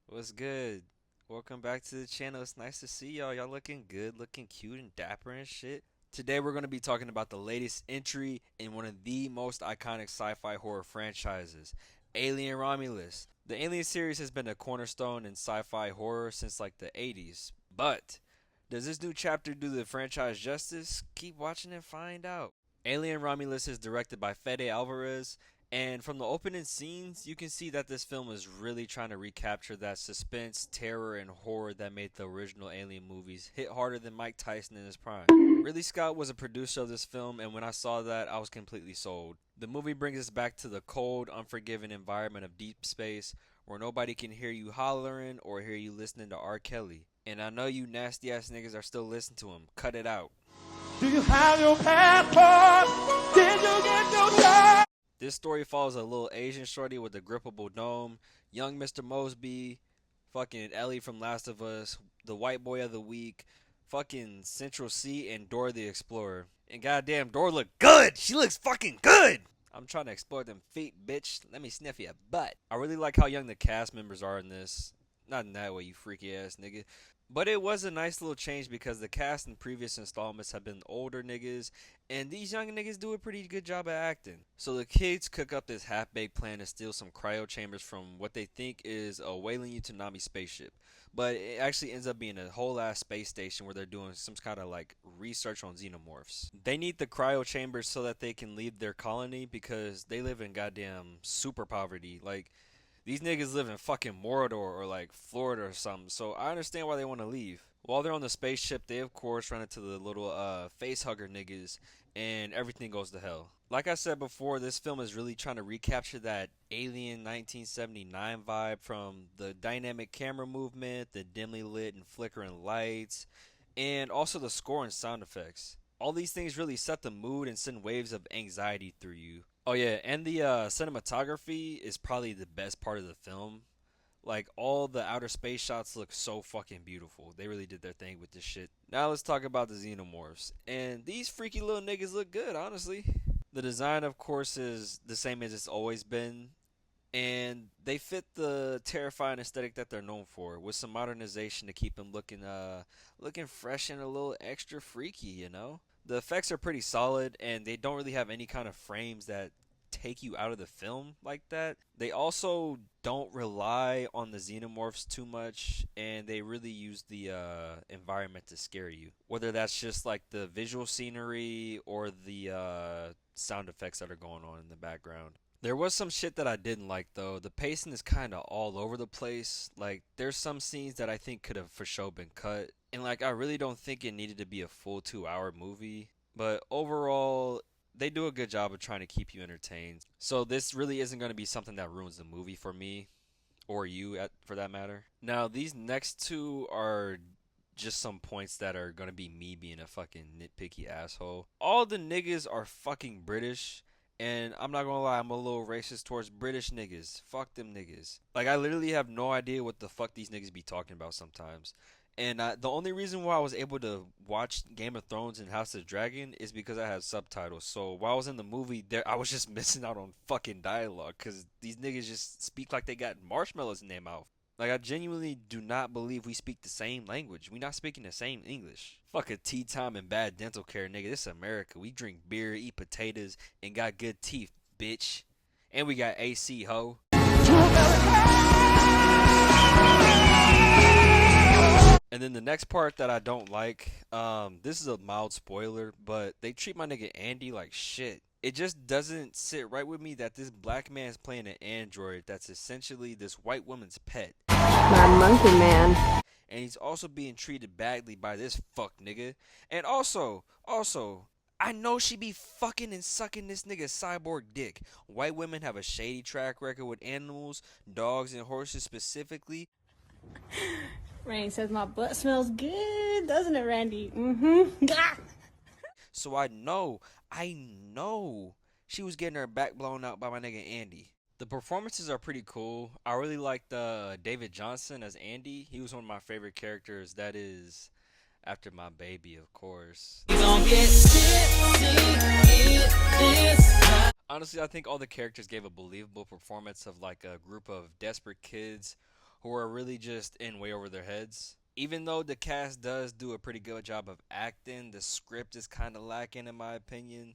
What's good? Welcome back to the channel. It's nice to see y'all. Y'all looking good, looking cute and dapper and shit. Today we're going to be talking about the latest entry in one of the most iconic sci-fi horror franchises, Alien Romulus. The Alien series has been a cornerstone in sci-fi horror since like the 80s. But does this new chapter do the franchise justice? Keep watching and find out. Alien Romulus is directed by Fede Alvarez, and from the opening scenes, you can see that this film is really trying to recapture that suspense, terror, and horror that made the original Alien movies hit harder than Mike Tyson in his prime. Ridley Scott was a producer of this film, and when I saw that, I was completely sold. The movie brings us back to the cold, unforgiving environment of deep space where nobody can hear you hollering or hear you listening to R. Kelly. And I know you nasty ass niggas are still listening to him. Cut it out. Do you have your passport? Did you get your time? This story follows a little Asian shorty with a grippable dome, young Mr. Mosby, fucking Ellie from Last of Us, the white boy of the week, fucking Central C, and Dora the Explorer. And goddamn, Dora look good! She looks fucking good! I'm trying to explore them feet, bitch. Let me sniff your butt. I really like how young the cast members are in this. Not in that way, you freaky ass nigga. But it was a nice little change because the cast in previous installments have been older niggas, and these young niggas do a pretty good job at acting. So the kids cook up this half-baked plan to steal some cryo chambers from what they think is a Weyland Utanabe spaceship. But it actually ends up being a whole ass space station where they're doing some kind of like research on xenomorphs. They need the cryo chambers so that they can leave their colony because they live in goddamn super poverty. Like, these niggas live in fucking Mordor or like Florida or something, so I understand why they want to leave. While they're on the spaceship, they of course run into the little face hugger niggas, and everything goes to hell. Like I said before, this film is really trying to recapture that Alien 1979 vibe from the dynamic camera movement, the dimly lit and flickering lights, and also the score and sound effects. All these things really set the mood and send waves of anxiety through you. Oh yeah, and the cinematography is probably the best part of the film. Like all the outer space shots look so fucking beautiful. They really did their thing with this shit. Now let's talk about the xenomorphs. And these freaky little niggas look good, honestly. The design of course is the same as it's always been, and they fit the terrifying aesthetic that they're known for with some modernization to keep them looking fresh and a little extra freaky, you know? The effects are pretty solid and they don't really have any kind of frames that take you out of the film like that. They also don't rely on the xenomorphs too much, and they really use the environment to scare you. Whether that's just like the visual scenery or the sound effects that are going on in the background. There was some shit that I didn't like though. The pacing is kind of all over the place. Like there's some scenes that I think could have for sure been cut. And like I really don't think it needed to be a full 2-hour movie. But overall, they do a good job of trying to keep you entertained. So this really isn't going to be something that ruins the movie for me or you for that matter. Now, these next two are just some points that are going to be me being a fucking nitpicky asshole. All the niggas are fucking British. And I'm not gonna lie, I'm a little racist towards British niggas. Fuck them niggas. Like, I literally have no idea what the fuck these niggas be talking about sometimes. And the only reason why I was able to watch Game of Thrones and House of Dragon is because I had subtitles. So while I was in the movie, there I was just missing out on fucking dialogue because these niggas just speak like they got marshmallows in their mouth. Like, I genuinely do not believe we speak the same language. We not speaking the same English. Fuck a tea time and bad dental care, nigga. This is America. We drink beer, eat potatoes, and got good teeth, bitch. And we got AC, ho. And then the next part that I don't like, this is a mild spoiler, but they treat my nigga Andy like shit. It just doesn't sit right with me that this black man's playing an android that's essentially this white woman's pet. My monkey man. And he's also being treated badly by this fuck nigga. And also, I know she be fucking and sucking this nigga's cyborg dick. White women have a shady track record with animals, dogs and horses specifically. Randy says my butt smells good, doesn't it, Randy? Mm-hmm. So I know she was getting her back blown out by my nigga Andy. The performances are pretty cool. I really liked David Johnson as Andy. He was one of my favorite characters. That is after my baby, of course. Honestly, I think all the characters gave a believable performance of like a group of desperate kids who are really just in way over their heads. Even though the cast does do a pretty good job of acting, the script is kind of lacking in my opinion.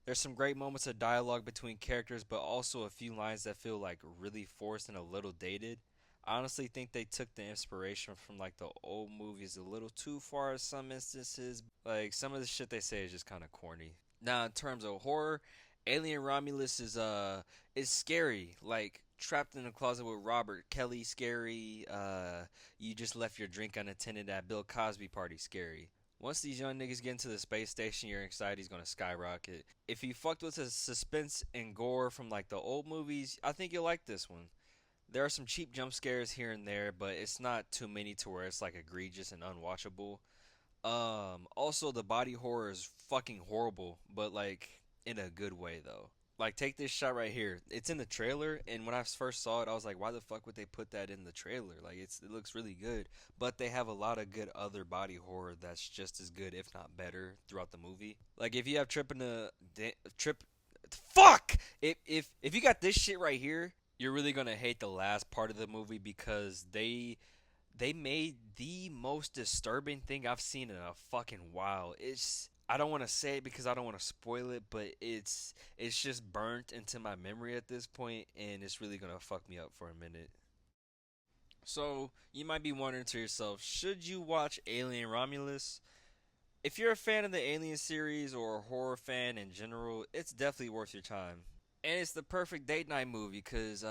There's some great moments of dialogue between characters, but also a few lines that feel like really forced and a little dated. I honestly think they took the inspiration from like the old movies a little too far in some instances. Like some of the shit they say is just kind of corny. Now, in terms of horror, Alien Romulus is scary. Like trapped in a closet with Robert Kelly, scary. You just left your drink unattended at Bill Cosby party, scary. Once these young niggas get into the space station, your anxiety's gonna skyrocket. If you fucked with the suspense and gore from like the old movies, I think you'll like this one. There are some cheap jump scares here and there, but it's not too many to where it's like egregious and unwatchable. Also the body horror is fucking horrible, but like in a good way though. Like take this shot right here. It's in the trailer, and when I first saw it, I was like, why the fuck would they put that in the trailer? Like it looks really good, but they have a lot of good other body horror that's just as good, if not better, throughout the movie. Like if you have trip, fuck. If you got this shit right here, you're really gonna hate the last part of the movie because they made the most disturbing thing I've seen in a fucking while. It's I don't want to say it because I don't want to spoil it, but it's just burnt into my memory at this point, and it's really gonna fuck me up for a minute. So you might be wondering to yourself, should you watch Alien Romulus? If you're a fan of the Alien series or a horror fan in general, it's definitely worth your time. And it's the perfect date night movie because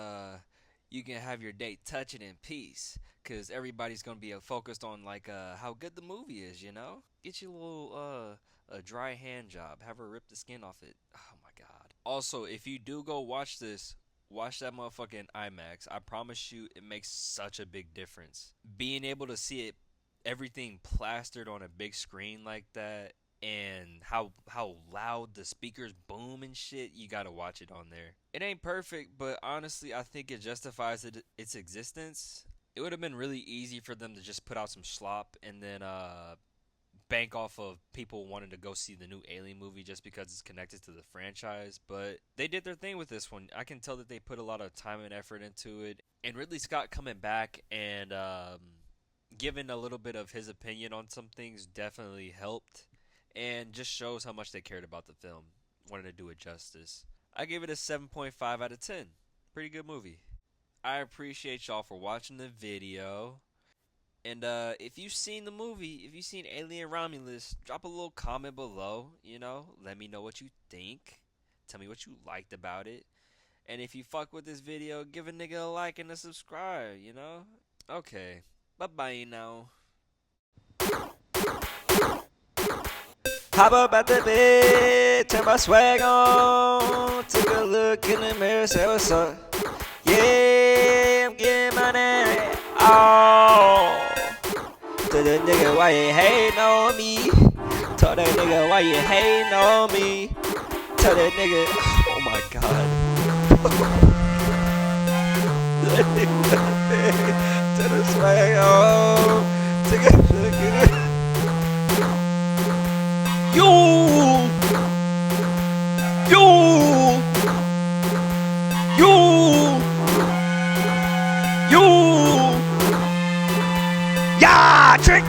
you can have your date touch it in peace because everybody's gonna be focused on like how good the movie is, you know. Get you a little a dry hand job, have her rip the skin off it. Oh my god. Also, if you do go watch this, watch that motherfucker in IMAX. I promise you, it makes such a big difference. Being able to see it, everything plastered on a big screen like that, and how loud the speakers boom and shit, you gotta watch it on there. It ain't perfect, but honestly, I think it justifies its existence. It would have been really easy for them to just put out some slop and then bank off of people wanting to go see the new Alien movie just because it's connected to the franchise, but they did their thing with this one. I can tell that they put a lot of time and effort into it, and Ridley Scott coming back and giving a little bit of his opinion on some things definitely helped and just shows how much they cared about the film. Wanted to do it justice. I gave it a 7.5 out of 10. Pretty good movie. I appreciate y'all for watching the video. And if you've seen the movie, if you've seen Alien Romulus, drop a little comment below, you know. Let me know what you think. Tell me what you liked about it. And if you fuck with this video, give a nigga a like and a subscribe, you know. Okay. Bye-bye now. Hop up at the bed, turn my swag on. Take a look in the mirror, say what's up. Yeah, I'm getting money. Oh, to the nigga, why you hating on me? Tell that nigga, why you hating on me? Tell that nigga, oh my god. Turn the swag on. Take a look in the You, yeah, trick.